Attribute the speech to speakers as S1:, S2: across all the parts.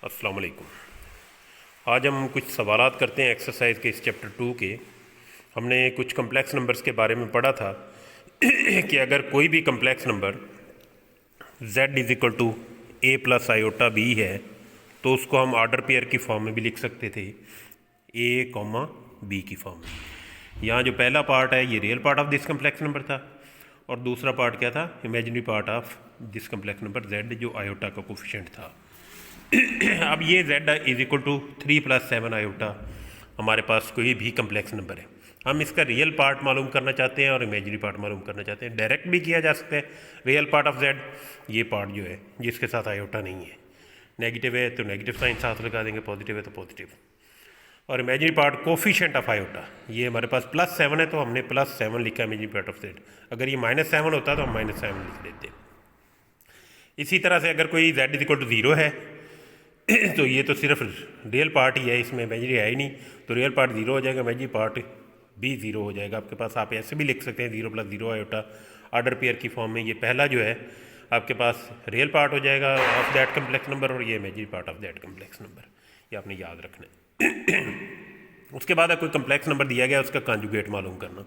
S1: अस्सलाम वालेकुम। आज हम कुछ सवालात करते हैं एक्सरसाइज के इस चैप्टर 2 के। हमने कुछ कम्प्लेक्स नंबर्स के बारे में पढ़ा था कि अगर कोई भी complex number z is equal to a plus iota b है तो उसको हम ऑर्डर पेयर की फॉर्म में भी लिख सकते थे, ए कॉमा बी की फॉर्म में। यहाँ जो पहला पार्ट है ये real part of this complex number था और दूसरा पार्ट क्या था, imaginary part of this complex number z जो आयोटा का कोफिशिएंट था। अब ये z is equal to 3 + 7 iota हमारे पास कोई भी कम्प्लेक्स नंबर है। हम इसका रियल पार्ट मालूम करना चाहते हैं और इमेजिनरी पार्ट मालूम करना चाहते हैं। डायरेक्ट भी किया जा सकता है। रियल पार्ट ऑफ z, ये पार्ट जो है जिसके साथ आयोटा नहीं है, नेगेटिव है तो नेगेटिव साइन साथ लगा देंगे, पॉजिटिव है तो पॉजिटिव। और imaginary part coefficient of iota, ये हमारे पास +7 है तो हमने +7 लिखा इमेजिनरी पार्ट ऑफ z। अगर ये -7 होता तो हम -7 लिख देते। इसी तरह से अगर कोई z इज इक्वल टू 0 है तो ये तो सिर्फ रियल पार्ट ही है, इसमें इमेजिनरी है ही नहीं, तो रियल पार्ट 0 हो जाएगा, इमेजिनरी पार्ट भी 0 हो जाएगा आपके पास। आप ऐसे भी लिख सकते हैं 0 + 0 आयोटा ऑर्डर पेयर की फॉर्म में। ये पहला जो है आपके पास रियल पार्ट हो जाएगा ऑफ दैट कम्प्लेक्स नंबर और ये imaginary part of that complex number, ये आपने याद रखना है। उसके बाद कोई कम्प्लेक्स नंबर दिया गया उसका कॉन्जुगेट मालूम करना,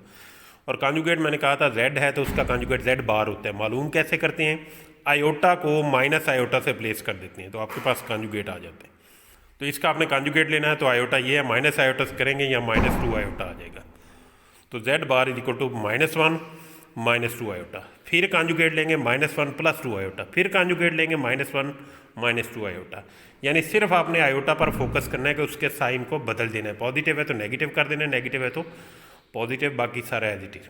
S1: और कॉन्जुगेट मैंने कहा था z है तो उसका कॉन्जुगेट z बार होता है। मालूम कैसे करते हैं, आयोटा को माइनस आयोटा से प्लेस कर देते हैं तो आपके पास कॉन्जुगेट आ जाते हैं। तो इसका आपने कॉन्जुगेट लेना है तो आयोटा ये है, माइनस आयोटा से करेंगे या -2 आयोटा आ जाएगा। तो z बार इज इक्वल टू -1 -2 आयोटा। फिर कॉन्जुगेट लेंगे -1 + 2 आयोटा, फिर कॉन्जुगेट लेंगे -1 -2 आयोटा। यानी सिर्फ आपने आयोटा पर फोकस करना है कि उसके साइन को बदल देना है। पॉजिटिव है तो नेगेटिव कर देना है, नेगेटिव है तो पॉजिटिव, बाकी सारा एज इट इज।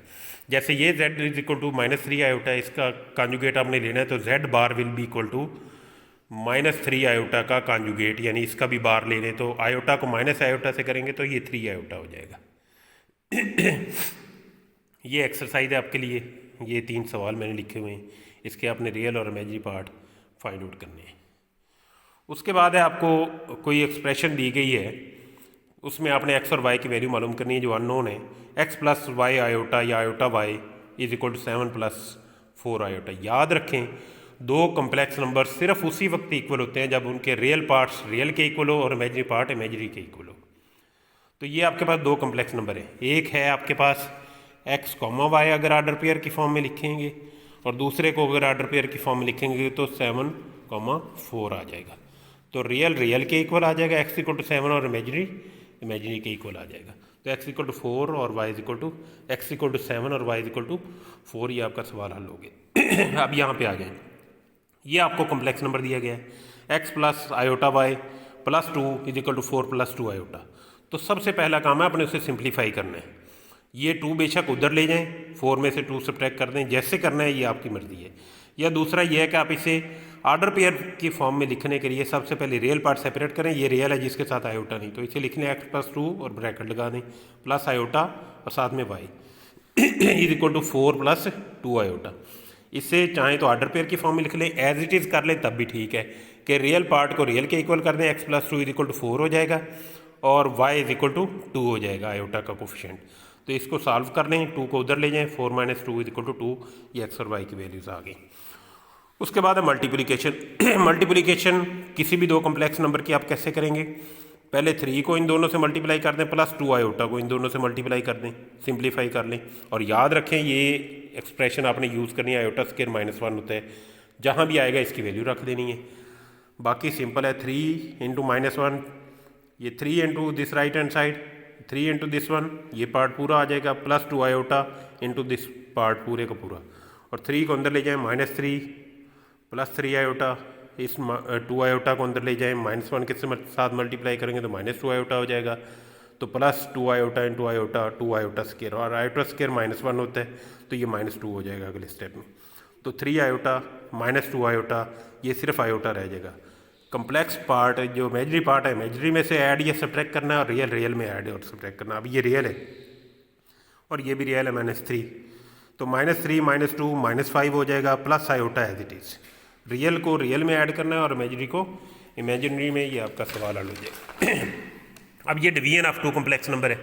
S1: जैसे ये z is equal to -3 iota, इसका कॉन्जुगेट आपने लेना है तो z बार will be equal to -3 iota का कॉन्जुगेट, यानी इसका भी बार ले लें तो आयोटा को माइनस आयोटा से करेंगे तो ये 3 आयोटा हो जाएगा। ये एक्सरसाइज है आपके लिए, ये 3 सवाल मैंने लिखे हुए हैं, इसके आपने रियल और इमेजिनरी पार्ट फाइंड आउट करने हैं। उसके बाद है आपको कोई एक्सप्रेशन दी गई है, उसमें आपने x और y की वैल्यू मालूम करनी है जो अननोन है। x + y आयोटा या iota y is equal to 7 + 4 iota. याद रखें, दो कम्प्लेक्स नंबर सिर्फ उसी वक्त इक्वल होते हैं जब उनके रियल पार्ट्स रियल के इक्वल हो और इमेजिनरी पार्ट इमेजिनरी के इक्वल हो। तो ये आपके पास दो कम्प्लेक्स नंबर है, एक है आपके पास x, y अगर ऑर्डर पेयर की फॉर्म में लिखेंगे और दूसरे को अगर ऑर्डर पेयर की फॉर्म में लिखेंगे तो 7, 4 आ जाएगा। तो रियल के इक्वल आ जाएगा x = 7 और इमेजिनरी के इक्वल आ जाएगा। तो x = 4 और y x = 7 और y = 4, ये आपका सवाल हल हो गया। अब यहाँ पे आ जाए, ये आपको कम्प्लेक्स नंबर दिया गया है x + iota y + 2 is equal to 4 + 2 iota. तो सबसे पहला काम है अपने उसे सिंप्लीफाई करना है। ये 2 बेशक उधर ले जाएं, 4 में से 2 सब्ट्रैक्ट कर दें, जैसे करना है ये आपकी मर्जी है। या दूसरा ये है कि आप इसे ऑर्डर पेयर की फॉर्म में लिखने के लिए सबसे पहले रियल पार्ट सेपरेट करें। ये रियल है जिसके साथ आयोटा नहीं, तो इसे लिखने x + 2 और ब्रैकेट लगा दें प्लस आयोटा और साथ में y is equal to 4 + 2 iota. इससे चाहें तो ऑर्डर पेयर की फॉर्म में लिख लें, एज इट इज़ कर लें तब भी ठीक है कि रियल पार्ट को रियल के इक्वल कर दें। x + 2 इज इक्वल टू 4 हो जाएगा और y इज इक्वल टू 2 हो जाएगा आयोटा का कोफिशिएंट। तो इसको सॉल्व कर लें, 2 को उधर ले जाएं, 4 - 2 इज इक्वल टू 2, ये x और y की वैल्यूज़ आ गई। उसके बाद है मल्टीप्लिकेशन। मल्टीप्लिकेशन किसी भी दो कम्प्लेक्स नंबर की आप कैसे करेंगे, पहले 3 को इन दोनों से मल्टीप्लाई कर दें प्लस 2 आयोटा को इन दोनों से मल्टीप्लाई कर दें, सिंप्लीफाई कर लें। और याद रखें ये एक्सप्रेशन आपने यूज़ करनी है, आयोटा स्क्वायर -1 होता है, जहाँ भी आएगा इसकी वैल्यू रख देनी है। बाकी सिंपल है, 3 × -1, ये 3 into this right hand side, 3 into this 1, ये पार्ट पूरा आ जाएगा, plus 2 iota into this part पूरे का पूरा, और 3 को अंदर ले जाएँ -3 + 3 आयोटा, इस 2 आयोटा को अंदर ले जाएँ, -1 के साथ मल्टीप्लाई करेंगे तो -2 आयोटा हो जाएगा। तो plus 2 iota into iota 2 iota square, और आयोटा स्क्वायर -1 होता है तो ये -2 हो जाएगा अगले स्टेप में। तो 3 आयोटा -2 आयोटा, ये सिर्फ आयोटा रह जाएगा। कम्प्लेक्स पार्ट जो इमेजिनरी पार्ट है, इमेजिनरी में से ऐड या सब्ट्रैक्ट करना है और रियल में ऐड और सब्ट्रैक्ट करना। अब ये रियल है और ये भी रियल है -3, तो -3 - 2 -5 हो जाएगा plus iota as it is. Real को रियल में ऐड करना है और इमेजिनरी को इमेजिनरी में, ये आपका सवाल हल हो जाएगा। अब ये डिवीजन ऑफ 2 कम्प्लेक्स नंबर है,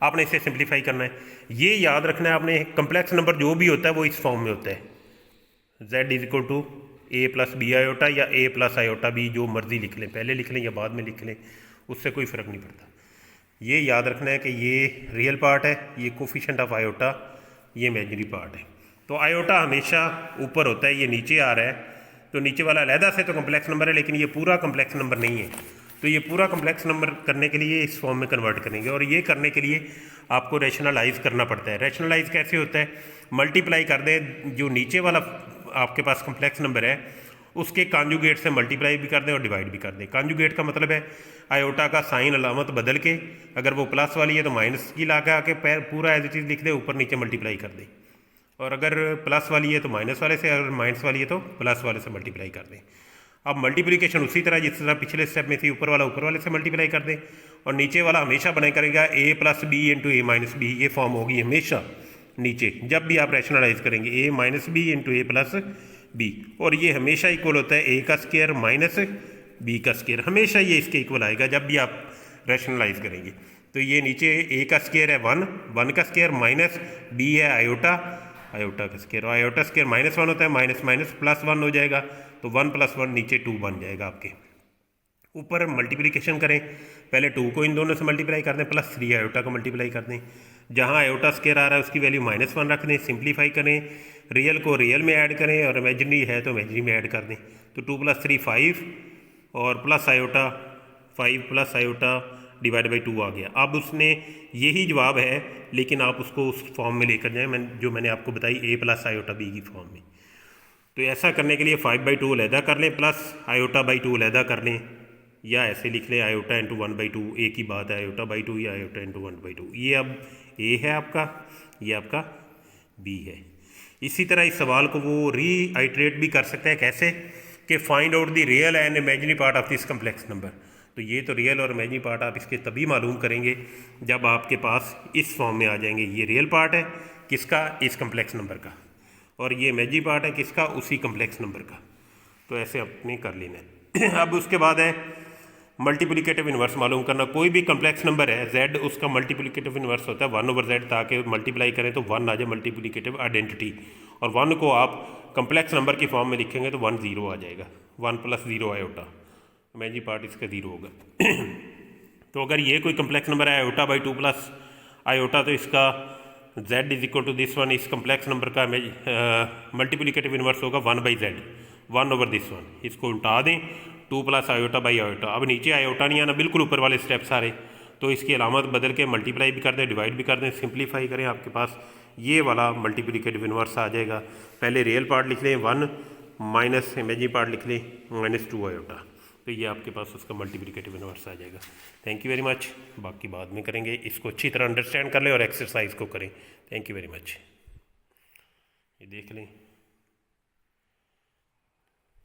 S1: आपने इसे सिंप्लीफाई करना है। ये याद रखना है आपने, कम्प्लेक्स नंबर जो भी होता है वो इस फॉर्म में होता है, z is equal to a plus b iota या ए प्लस आयोटा बी, जो मर्ज़ी लिख लें, पहले लिख लें या बाद में लिख लें, उससे कोई फ़र्क नहीं पड़ता। ये याद रखना है कि ये रियल पार्ट है, ये कोफिशिएंट ऑफ आयोटा, ये इमेजिनरी पार्ट है। तो आयोटा हमेशा ऊपर होता है, ये नीचे आ रहा है, तो नीचे वाला अलहदा से तो कम्प्लेक्स नंबर है, लेकिन ये पूरा कम्प्लेक्स नंबर नहीं है। तो ये पूरा कम्प्लेक्स नंबर करने के लिए इस फॉर्म में कन्वर्ट करेंगे, और ये करने के लिए आपको रैशनलाइज करना पड़ता है। रैशनलाइज कैसे होता है? मल्टीप्लाई कर दें, जो नीचे वाला आपके पास कम्प्लेक्स नंबर है उसके कॉन्जुगेट से मल्टीप्लाई भी कर दें और डिवाइड भी कर दें। कॉन्जुगेट का मतलब है आयोटा का साइन अलामत बदल के, अगर वो प्लस वाली है तो माइनस की लगा के पूरा एज इट इज़ लिख दें, ऊपर नीचे मल्टीप्लाई कर दें, और अगर प्लस वाली है तो माइनस वाले से, अगर माइनस वाली है तो प्लस वाले से मल्टीप्लाई कर दें। अब मल्टीप्लिकेशन उसी तरह जिस तरह पिछले स्टेप में थी, ऊपर वाला ऊपर वाले से मल्टीप्लाई कर दें, और नीचे वाला हमेशा बना करेगा ए प्लस बी इंटू ए माइनस बी, ये फॉर्म होगी हमेशा नीचे जब भी आप रैशनलाइज करेंगे, ए माइनस बी इंटू ए प्लस बी, और ये हमेशा इक्वल होता है ए का स्क्वायर माइनस बी का स्क्वायर, हमेशा ये इसके इक्वल आएगा जब भी आप रैशनलाइज करेंगे। तो ये नीचे ए का स्क्वायर है 1, 1 का स्क्वायर माइनस बी है आयोटा, आयोटा का स्क्वायर, और आयोटा स्क्वायर -1 होता है, माइनस माइनस प्लस 1 हो जाएगा, तो 1 + 1 नीचे 2 बन जाएगा आपके। ऊपर मल्टीप्लिकेशन करें, पहले 2 को इन दोनों से मल्टीप्लाई कर दें, +3 आयोटा को मल्टीप्लाई कर दें, जहाँ आयोटा स्क्वायर आ रहा है उसकी वैल्यू -1 रख दें, सिंप्लीफाई करें, रियल को रियल में ऐड करें और इमेजिनरी है तो इमेजिनरी में ऐड कर दें। तो 2 + 3 5, और plus iota 5 plus iota divide by 2 आ गया। अब उसने यही जवाब है, लेकिन आप उसको उस फॉर्म में लेकर जाएँ जो मैंने आपको बताई, ए प्लस आयोटा बी की फॉर्म में। तो ऐसा करने के लिए 5/2 अलहदा कर लें, प्लस आयोटा बाई 2 अलहदा कर लें, या ऐसे लिख लें आयोटा इंटू 1/2, एक ही बात है, आयोटा बाई 2 या आयोटा इंटू 1/2। ये अब ए है आपका, ये आपका बी है। इसी तरह इस सवाल को वो रीआइट्रेट भी कर सकते हैं, कैसे कि find out the real and imaginary part of this complex number. तो ये तो रियल और इमेजिनरी पार्ट आप इसके तभी मालूम करेंगे जब आपके पास इस फॉर्म में आ जाएंगे। ये रियल पार्ट है किसका? इस कम्प्लेक्स नंबर का, और ये इमेजिनरी पार्ट है किसका? उसी कम्प्लेक्स नंबर का। तो ऐसे आपने कर लेना है। अब उसके बाद है मल्टीप्लिकेटिव इन्वर्स मालूम करना। कोई भी कम्प्लेक्स नंबर है z, उसका मल्टीप्लिकेटिव इन्वर्स होता है 1/z, ताकि मल्टीप्लाई करें तो 1 आ जाए मल्टीप्लिकेटिव आइडेंटिटी, और 1 को आप कम्प्लेक्स नंबर की फॉर्म में लिखेंगे तो 1 0 आ जाएगा, 1 + 0 आयोटा, इमेजिनरी पार्ट इसका 0 होगा। तो अगर ये कोई कम्प्लेक्स नंबर है आयोटा बाई 2 प्लस आयोटा, तो इसका z = दिस वन, इस कम्प्लेक्स नंबर का मल्टीप्लिकेटिव इन्वर्स होगा 1/z, 1/this 1। इसको उल्टा दें, 2 + आयोटा बाई आयोटा। अब नीचे आयोटा नहीं आना, बिल्कुल ऊपर वाले स्टेप सारे, तो इसकी अलामत बदल के मल्टीप्लाई भी कर दें, डिवाइड भी कर दें, सिंप्लीफाई करें, आपके पास ये वाला मल्टीप्लिकेटिव इन्वर्स आ जाएगा। पहले रियल पार्ट लिख लें 1, माइनस इमेजिनरी पार्ट लिख लें -2 आयोटा, तो ये आपके पास उसका मल्टीप्लिकेटिव इन्वर्स आ जाएगा। थैंक यू वेरी मच, बाकी बाद में करेंगे। इसको अच्छी तरह अंडरस्टैंड कर लें और एक्सरसाइज को करें। Thank you very much. ये देख लें।